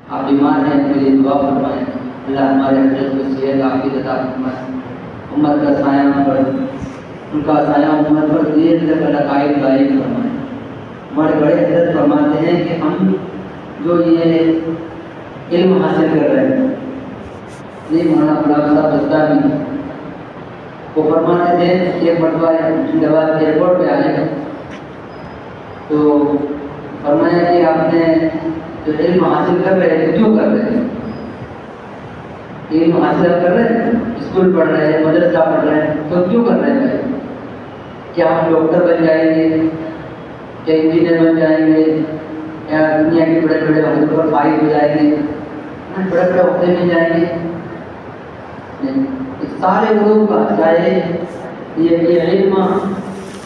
आप बीमार हैं, उनके लिए दुआ फरमाएं। अल्लाह हमारे हजरत को सेहत आफियत अता फरमाए, उम्मत का साया पर, उनका साया उम्मत पर देर तक अल्लाह कायम दायम फरमाए। हमारे बड़े हजरत फरमाते हैं कि हम जो ये इल्म हासिल कर रहे हैं, ये मौलाना गुलाम साहब दस्तावी वो फरमाते थे, एक मरतबा अहमदाबाद एयरपोर्ट पे आए तो फरमाया कि आपने जो इल्म हासिल कर रहे हैं तो क्यों कर रहे हैं? इल्म हासिल कर रहे हैं, स्कूल पढ़ रहे हैं, मदरसा पढ़ रहे हैं, तो क्यों कर रहे हैं? क्या हम डॉक्टर बन जाएंगे, क्या इंजीनियर बन जाएंगे, या दुनिया के बड़े बड़े अहदों पर फाइज हो जाएंगे, बड़े बड़े अहदे मिल जाएंगे? सारे लोगों का, चाहे ये इल्म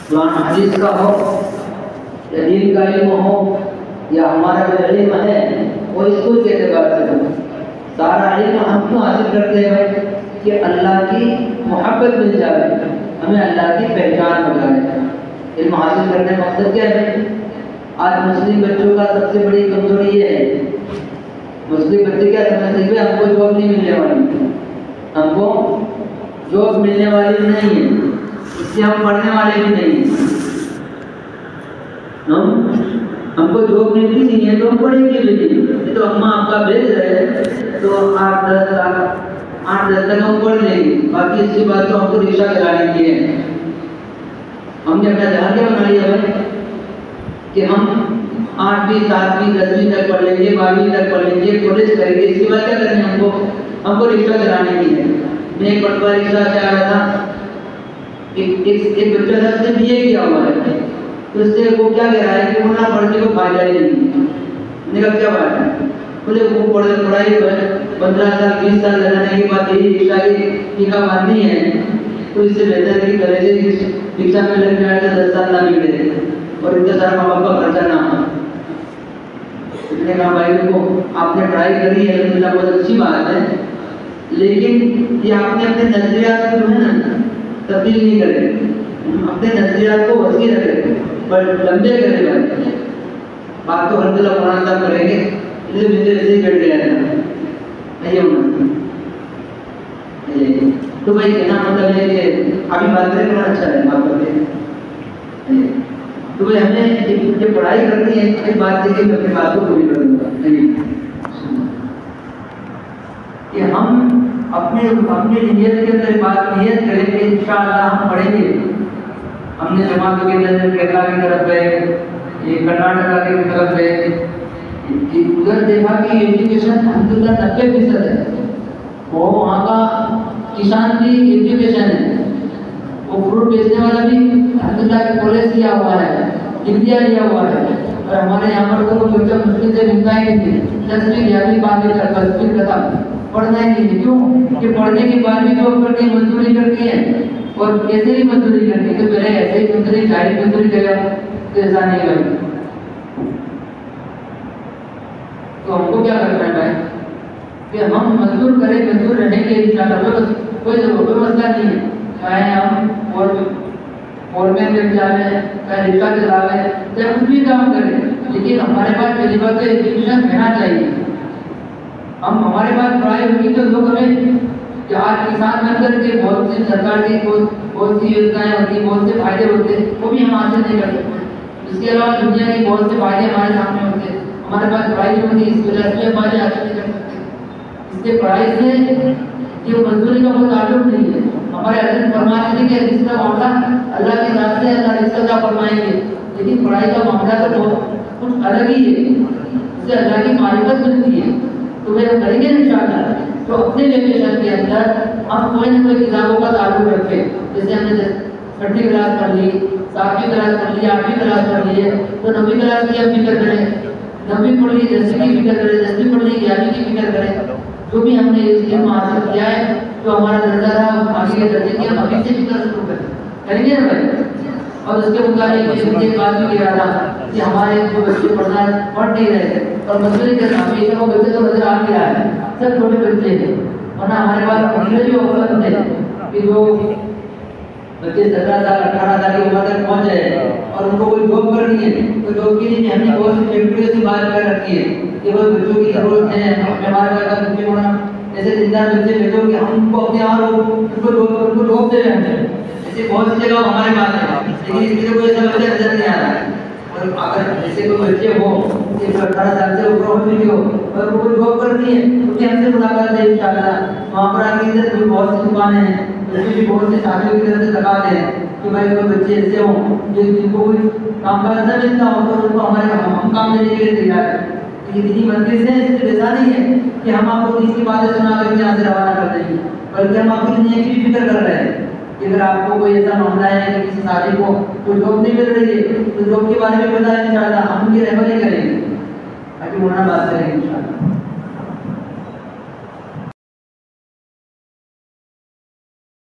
कुरान हदीस का हो या दीन का इल्म हो या हमारा जो इल्म है वो स्कूल के एतबार से हो, सारा इल्म हम क्यों हासिल करते हैं भाई? कि अल्लाह की मोहब्बत मिल जाए, हमें अल्लाह की पहचान हो जाए। इल्म हासिल करने का मकसद क्या है? आज मुस्लिम बच्चों का सबसे बड़ी कमजोरी ये है, मुस्लिम बच्चे क्या समझते हैं, हमको जॉब नहीं मिलने वाली, हमको जॉब मिलने वाली नहीं है, इसलिए हम पढ़ने वाले भी नहीं हैं। हमको जॉब मिलती नहीं है तो हम पढ़ेंगे भी नहीं। तो अम्मा आपका भेज रहे हैं तो 8-10 तक हम पढ़ लेंगे, बाकी इसके बाद तो हमको रिक्शा चलाने की है। हमने अपना ध्यान क्या बना लिया भाई कि हम 8वीं 7वीं 10वीं तक पढ़ लेंगे, 12वीं तक पढ़ लेंगे, कॉलेज करेंगे, इसके बाद क्या करेंगे? हमको रिक्शा चलाने की है। मैं एक पटवा रिक्शा से आ रहा था, एक बच्चा था उसने बीए किया हुआ है, तो उससे वो क्या कह रहा है कि वो ना पढ़ने को फायदा ही नहीं। मैंने कहा क्या बात है? बोले वो पढ़ाई 15 साल 20 साल लगाने के बाद यही रिक्शा की टीका बांधनी है, तो इससे बेहतर है कि पहले से रिक्शा में लग जाए तो 10 साल ना बिगड़े और इतना सारा माँ बाप का खर्चा ना हो। उसने कहा भाई को आपने पढ़ाई करी है अल्हम्दुलिल्लाह, बहुत अच्छी बात है, लेकिन ये आपने अपने नजरियात को जो है ना तब्दील नहीं करे, अपने नजरियात को वसी रखे पर लंबे करे भाई। बात तो अल्हम्दुलिल्लाह कुरान तक करेंगे, इसलिए मुझे ऐसे ही बैठ गया था नहीं होना। तो भाई कहना मतलब है कि अभी बात करें करना अच्छा है बात करते। तो भाई हमें जब पढ़ाई करनी है एक बात है कि मैं अपनी बात को पूरी करूँगा, कि हम अपने नियत के अंदर बात नियत करें कि इंशाअल्लाह हम पढ़ेंगे। हमने जमातों के अंदर केरला की तरफ गए, ये कर्नाटका की तरफ गए, उधर देखा कि एजुकेशन अल्हम्दुलिल्लाह 90% है, वो वहाँ का किसान भी एजुकेशन है, वो फ्रूट बेचने वाला भी अल्हम्दुलिल्लाह कॉलेज किया हुआ है, डिग्रियाँ लिया हुआ है। और हमारे यहाँ पर तो बच्चा मुश्किल से मिलता ही नहीं, 10वीं 11वीं 12वीं तक बस फिर खत्म, पढ़ना ही नहीं है। क्यों? कि पढ़ने के बाद भी जॉब करनी है, मजदूरी करनी है, और कैसे भी मजदूरी करनी है, तो पहले ऐसे ही मजदूरी जाहिर मजदूरी करेगा तो ऐसा नहीं भाई। तो हमको क्या करना है भाई कि हम मजदूर करें, मजदूर रहेंगे इंशाअल्लाह, कोई मसला नहीं है। चाहे हम और में जावे, चाहे रिक्शा चलावे, चाहे कुछ भी काम करें, लेकिन हमारे पास पहली बात तो एजुकेशन रहना चाहिए। हमारे पास पढ़ाई होगी तो लोग हमें कि आज किसान बनकर के बहुत सी सरकार की बहुत सी योजनाएं होती, बहुत से फायदे होते, वो भी हम हासिल नहीं कर सकते। इसके अलावा दुनिया के बहुत से फायदे हमारे सामने होते, हमारे पास पढ़ाई होती, इस वजह से हम फायदे हासिल नहीं कर सकते। इससे पढ़ाई से ये मजदूरी का कोई ताल्लुक नहीं है। हमारे हजरत फरमाते थे कि रिज़्क़ का मामला अल्लाह के साथ से अल्लाह रिज़्क़ का फरमाएंगे, लेकिन पढ़ाई का मामला तो बहुत कुछ अलग ही है, इससे अल्लाह की मारिफत मिलती है। तो वे करेंगे इंशाअल्लाह। तो अपने लोकेशन के अंदर हम कोई ना कोई किताबों का ताल्लुक रखें। जैसे हमने 6वीं क्लास कर ली, 7वीं क्लास कर ली, 8वीं क्लास कर ली है, तो 9वीं क्लास की हम फिक्र करें, 9वीं पढ़ ली 10वीं की फिक्र करें, 10वीं पढ़ ली 11वीं की फिक्र करें। जो भी हमने इल्म हासिल किया है, जो हमारा दर्जा रहा आगे के दर्जे की हम अभी से फिक्र शुरू करेंगे ना भाई। और उसके मुताबिक मुझे एक बात भी कह रहा था कि हमारे जो बच्चे पढ़ नहीं रहे थे और मजदूरी के सामने वो बच्चे तो नजर आ नहीं रहा है, सब छोटे बच्चे थे, वरना हमारे पास मसले भी ऑप्शन थे कि जो बच्चे 17 साल 18 साल की उम्र तक पहुंच जाए और उनको कोई जॉब करनी है तो जॉब के लिए हमने बहुत सी फैक्ट्रियों से बात कर रखी है कि वो बच्चों की जरूरत है, हमारे पास बच्चे होना ऐसे जिंदा बच्चे भेजो कि हम उनको अपने आप उनको जॉब दे रहे हैं। ऐसे बहुत सी जगह हमारे पास है, लेकिन इसके लिए कोई ऐसा बच्चा नजर नहीं आ रहा है। और अगर ऐसे कोई बच्चे हो 18 साल से ऊपर हो चुके हो और वो कोई जॉब करती है तो क्या हमसे मुलाकात है इंशाल्लाह। वहाँ पर आके इधर कोई बहुत सी दुकानें हैं, उसमें भी बहुत से शादियों की तरफ से लगा दें कि भाई कोई बच्चे ऐसे हों जो जिनको कोई काम काज न मिलता हो तो उनको हमारे हम काम देने के लिए तैयार हैं। ये दीनी मंदिर से इसलिए ऐसा नहीं है कि हम आपको दीन की बातें सुना करके यहाँ से रवाना कर देंगे, बल्कि हम आपकी दुनिया की भी फिक्र कर रहे हैं कि अगर आपको कोई ऐसा मामला है कि किसी शादी को कोई जॉब नहीं मिल रही है तो जॉब के बारे में बताएं, इंशाल्लाह हम उनकी रहबरी करेंगे, ताकि मौलाना बात करेंगे।